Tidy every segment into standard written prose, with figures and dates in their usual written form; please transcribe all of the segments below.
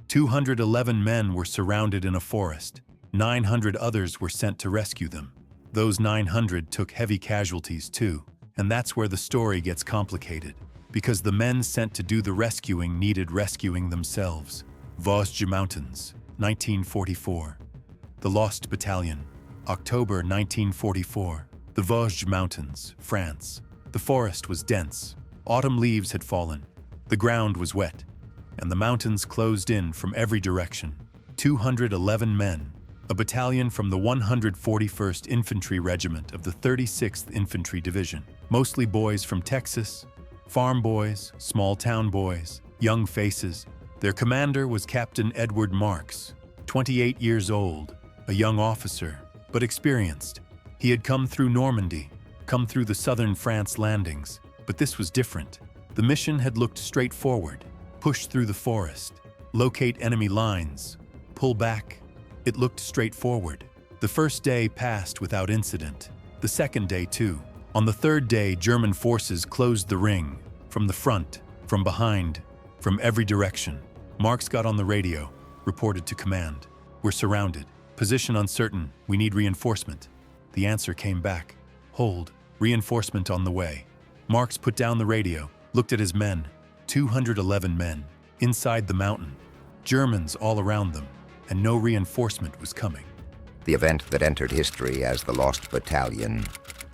211 men were surrounded in a forest. 900 others were sent to rescue them. Those 900 took heavy casualties too, and that's where the story gets complicated, because the men sent to do the rescuing needed rescuing themselves. Vosges Mountains, 1944. The Lost Battalion, October 1944. The Vosges Mountains, France. The forest was dense. Autumn leaves had fallen. The ground was wet, and the mountains closed in from every direction. 211 men, a battalion from the 141st Infantry Regiment of the 36th Infantry Division, mostly boys from Texas, farm boys, small-town boys, young faces. Their commander was Captain Edward Marks, 28 years old, a young officer, but experienced. He had come through Normandy, come through the southern France landings, but this was different. The mission had looked straightforward: push through the forest, locate enemy lines, pull back. It looked straightforward. The first day passed without incident. The second day too. On the third day, German forces closed the ring, from the front, from behind, from every direction. Marks got on the radio, reported to command. "We're surrounded. Position uncertain. We need reinforcement." The answer came back: "Hold. Reinforcement on the way." Marks put down the radio, looked at his men. 211 men, inside the mountain. Germans all around them, and no reinforcement was coming. The event that entered history as the Lost Battalion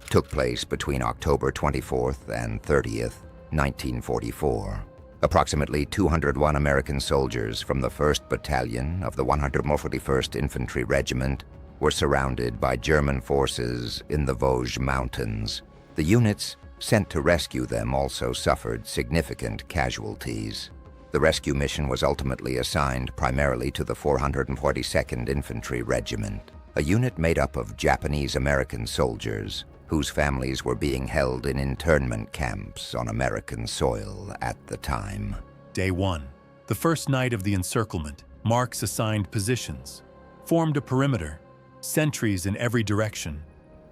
took place between October 24th and 30th, 1944. Approximately 201 American soldiers from the 1st Battalion of the 141st Infantry Regiment were surrounded by German forces in the Vosges Mountains. The units sent to rescue them also suffered significant casualties. The rescue mission was ultimately assigned primarily to the 442nd Infantry Regiment, a unit made up of Japanese-American soldiers whose families were being held in internment camps on American soil at the time. Day 1. The first night of the encirclement, Marks assigned positions, formed a perimeter, sentries in every direction.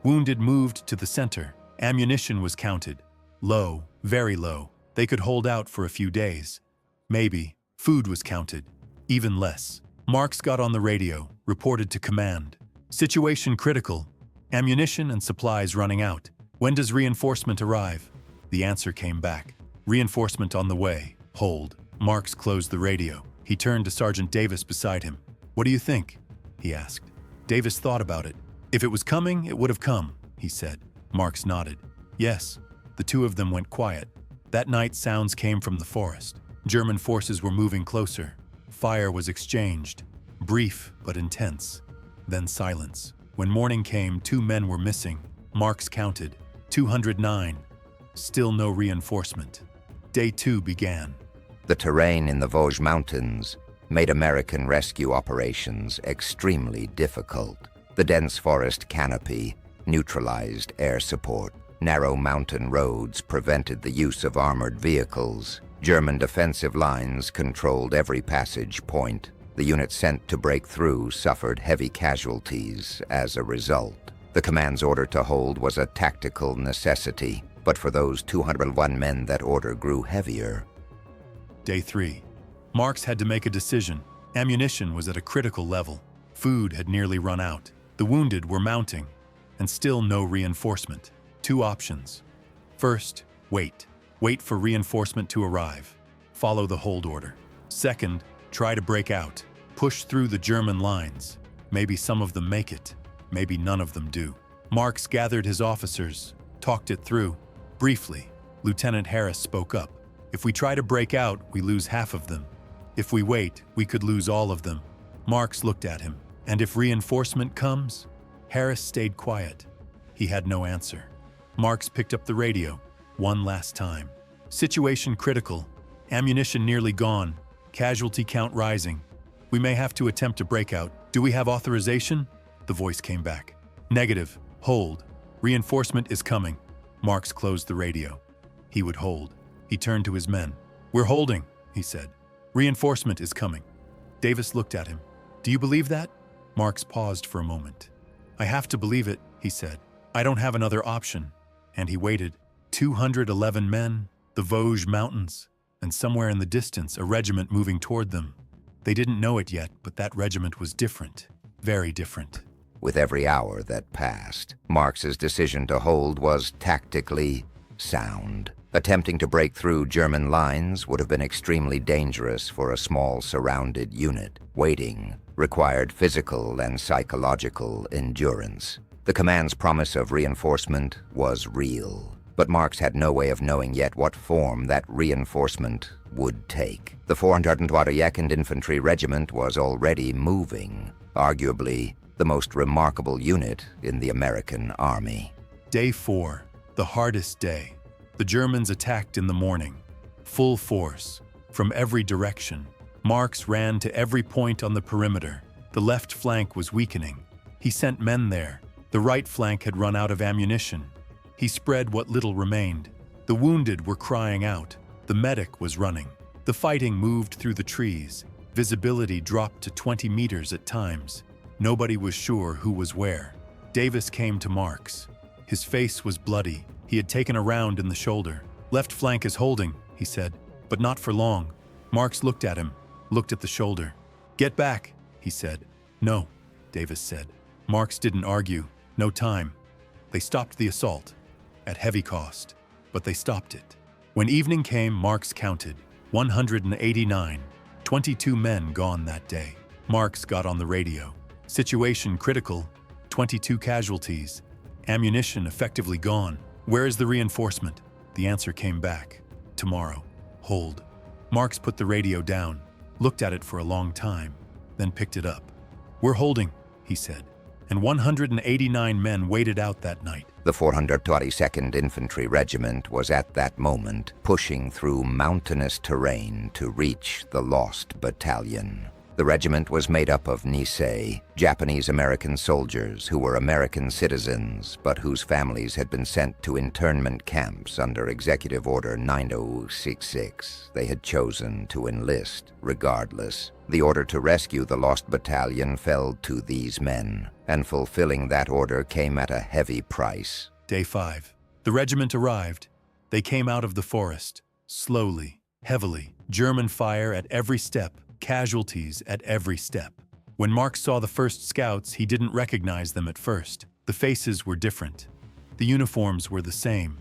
Wounded moved to the center. Ammunition was counted. Low, very low. They could hold out for a few days. Maybe. Food was counted. Even less. Marks got on the radio, reported to command. "Situation critical. Ammunition and supplies running out. When does reinforcement arrive?" The answer came back: "Reinforcement on the way. Hold." Marks closed the radio. He turned to Sergeant Davis beside him. "What do you think?" he asked. Davis thought about it. "If it was coming, it would have come," he said. Marks nodded. "Yes." The two of them went quiet. That night, sounds came from the forest. German forces were moving closer. Fire was exchanged. Brief but intense. Then silence. When morning came, 2 men were missing. Marks counted. 209. Still no reinforcement. Day 2 began. The terrain in the Vosges Mountains made American rescue operations extremely difficult. The dense forest canopy neutralized air support. Narrow mountain roads prevented the use of armored vehicles. German defensive lines controlled every passage point. The units sent to break through suffered heavy casualties as a result. The command's order to hold was a tactical necessity, but for those 201 men that order grew heavier. Day 3. Marks had to make a decision. Ammunition was at a critical level. Food had nearly run out. The wounded were mounting, and still no reinforcement. 2 options. First, wait. Wait for reinforcement to arrive. Follow the hold order. Second, try to break out. Push through the German lines. Maybe some of them make it. Maybe none of them do. Marks gathered his officers, talked it through. Briefly, Lieutenant Harris spoke up. "If we try to break out, we lose half of them. If we wait, we could lose all of them." Marks looked at him. "And if reinforcement comes?" Harris stayed quiet. He had no answer. Marks picked up the radio. One last time. "Situation critical. Ammunition nearly gone. Casualty count rising. We may have to attempt a breakout. Do we have authorization?" The voice came back. "Negative. Hold. Reinforcement is coming." Marks closed the radio. He would hold. He turned to his men. "We're holding," he said. "Reinforcement is coming." Davis looked at him. "Do you believe that?" Marks paused for a moment. "I have to believe it," he said. "I don't have another option." And he waited. 211 men, the Vosges Mountains, and somewhere in the distance a regiment moving toward them. They didn't know it yet, but that regiment was different. Very different. With every hour that passed, Marx's decision to hold was tactically sound. Attempting to break through German lines would have been extremely dangerous for a small surrounded unit. Waiting required physical and psychological endurance. The command's promise of reinforcement was real, but Marx had no way of knowing yet what form that reinforcement would take. The 422nd Infantry Regiment was already moving, arguably the most remarkable unit in the American Army. Day 4, the hardest day. The Germans attacked in the morning. Full force, from every direction. Marx ran to every point on the perimeter. The left flank was weakening. He sent men there. The right flank had run out of ammunition. He spread what little remained. The wounded were crying out. The medic was running. The fighting moved through the trees. Visibility dropped to 20 meters at times. Nobody was sure who was where. Davis came to Marx. His face was bloody. He had taken a round in the shoulder. "Left flank is holding," he said, "but not for long." Marx looked at him, looked at the shoulder. "Get back," he said. "No," Davis said. Marx didn't argue. No time. They stopped the assault, at heavy cost, but they stopped it. When evening came, Marx counted 189, 22 men gone that day. Marx got on the radio. "Situation critical, 22 casualties. Ammunition effectively gone. Where is the reinforcement?" The answer came back. "Tomorrow. Hold." Marx put the radio down, looked at it for a long time, then picked it up. "We're holding," he said, and 189 men waited out that night. The 422nd Infantry Regiment was at that moment pushing through mountainous terrain to reach the lost battalion. The regiment was made up of Nisei, Japanese-American soldiers who were American citizens but whose families had been sent to internment camps under Executive Order 9066. They had chosen to enlist regardless. The order to rescue the lost battalion fell to these men, and fulfilling that order came at a heavy price. Day 5. The regiment arrived. They came out of the forest, slowly, heavily. German fire at every step. Casualties at every step. When Marx saw the first scouts, he didn't recognize them at first. The faces were different. The uniforms were the same.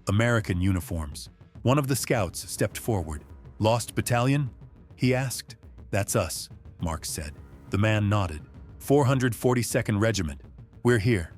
American uniforms. One of the scouts stepped forward. "Lost battalion?" he asked. "That's us," Marx said. The man nodded. 442nd Regiment. "We're here."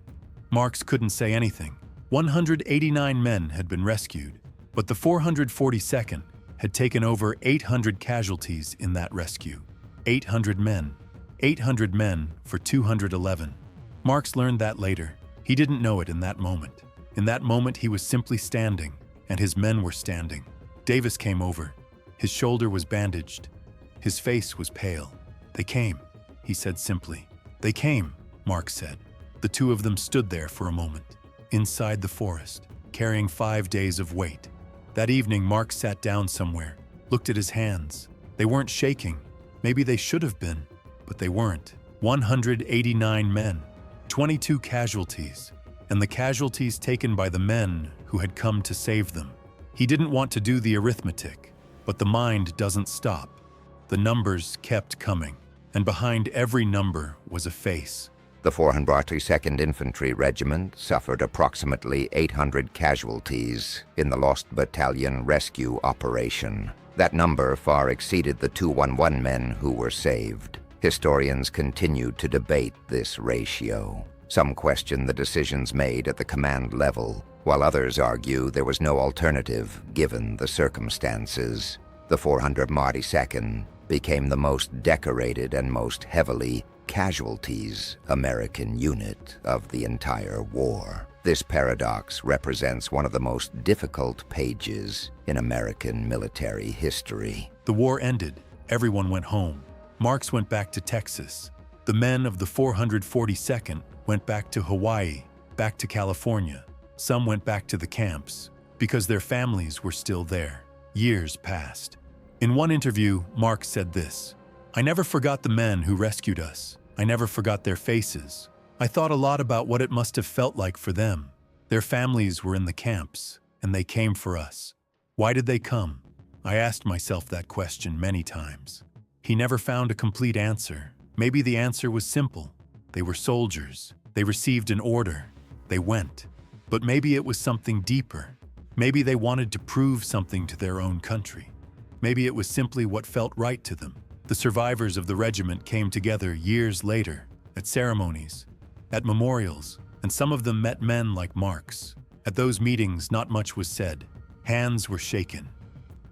Marx couldn't say anything. 189 men had been rescued, but the 442nd had taken over 800 casualties in that rescue. 800 men. 800 men for 211. Marx learned that later. He didn't know it in that moment. In that moment, he was simply standing, and his men were standing. Davis came over. His shoulder was bandaged. His face was pale. "They came," he said simply. "They came," Marx said. The two of them stood there for a moment, inside the forest, carrying 5 days of weight. That evening, Marx sat down somewhere, looked at his hands. They weren't shaking. Maybe they should have been, but they weren't. 189 men, 22 casualties, and the casualties taken by the men who had come to save them. He didn't want to do the arithmetic, but the mind doesn't stop. The numbers kept coming, and behind every number was a face. The 442nd Infantry Regiment suffered approximately 800 casualties in the Lost Battalion rescue operation. That number far exceeded the 211 men who were saved. Historians continued to debate this ratio. Some question the decisions made at the command level, while others argue there was no alternative given the circumstances. The 442nd became the most decorated and most heavily casualties American unit of the entire war. This paradox represents one of the most difficult pages in American military history. The war ended. Everyone went home. Marx went back to Texas. The men of the 442nd went back to Hawaii, back to California. Some went back to the camps because their families were still there. Years passed. In one interview, Marx said this: "I never forgot the men who rescued us. I never forgot their faces. I thought a lot about what it must have felt like for them. Their families were in the camps, and they came for us. Why did they come? I asked myself that question many times." He never found a complete answer. Maybe the answer was simple. They were soldiers. They received an order. They went. But maybe it was something deeper. Maybe they wanted to prove something to their own country. Maybe it was simply what felt right to them. The survivors of the regiment came together years later, at ceremonies, at memorials, and some of them met men like Marx. At those meetings, not much was said. Hands were shaken.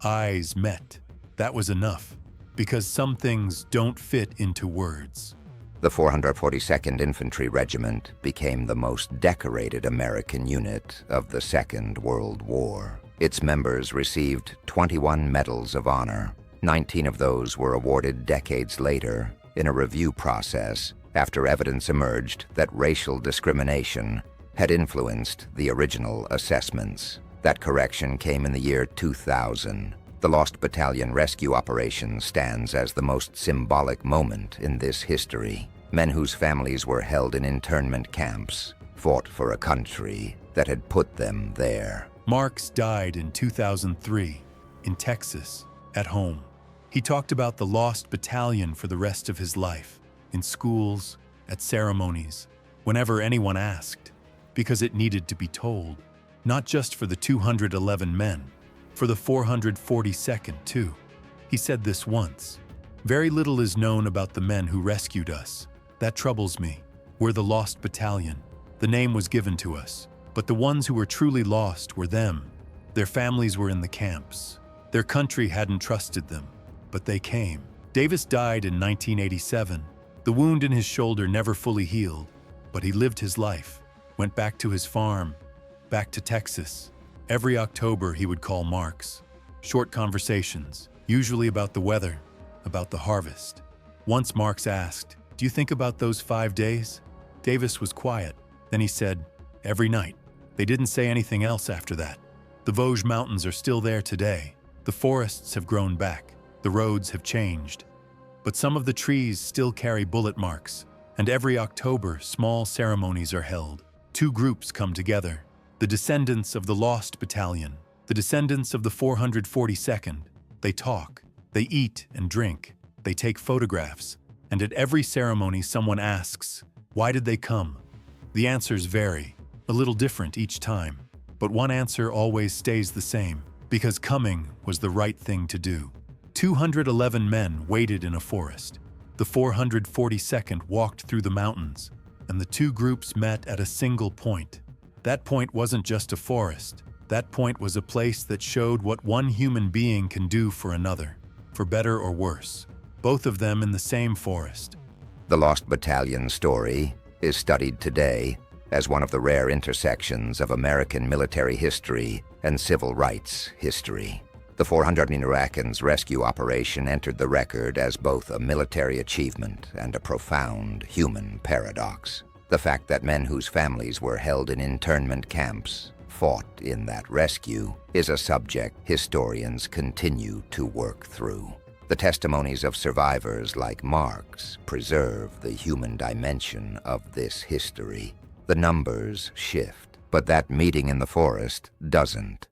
Eyes met. That was enough, because some things don't fit into words. The 442nd Infantry Regiment became the most decorated American unit of the Second World War. Its members received 21 Medals of Honor. 19 of those were awarded decades later in a review process after evidence emerged that racial discrimination had influenced the original assessments. That correction came in the year 2000. The Lost Battalion rescue operation stands as the most symbolic moment in this history. Men whose families were held in internment camps fought for a country that had put them there. Marx died in 2003 in Texas, at home. He talked about the Lost Battalion for the rest of his life, in schools, at ceremonies, whenever anyone asked, because it needed to be told, not just for the 211 men, for the 442nd too. He said this once, "Very little is known about the men who rescued us. That troubles me. We're the Lost Battalion. The name was given to us, but the ones who were truly lost were them. Their families were in the camps. Their country hadn't trusted them, but they came." Davis died in 1987. The wound in his shoulder never fully healed, but he lived his life, went back to his farm, back to Texas. Every October he would call Marx. Short conversations, usually about the weather, about the harvest. Once Marx asked, "Do you think about those 5 days?" Davis was quiet. Then he said, "Every night." They didn't say anything else after that. The Vosges Mountains are still there today. The forests have grown back. The roads have changed. But some of the trees still carry bullet marks, and every October small ceremonies are held. Two groups come together. The descendants of the Lost Battalion, the descendants of the 442nd. They talk, they eat and drink, they take photographs, and at every ceremony someone asks, "Why did they come?" The answers vary, a little different each time, but one answer always stays the same, because coming was the right thing to do. 211 men waited in a forest. The 442nd walked through the mountains, and the two groups met at a single point. That point wasn't just a forest. That point was a place that showed what one human being can do for another, for better or worse, both of them in the same forest. The Lost Battalion story is studied today as one of the rare intersections of American military history and civil rights history. The 400 Iraqans rescue operation entered the record as both a military achievement and a profound human paradox. The fact that men whose families were held in internment camps fought in that rescue is a subject historians continue to work through. The testimonies of survivors like Marx preserve the human dimension of this history. The numbers shift, but that meeting in the forest doesn't.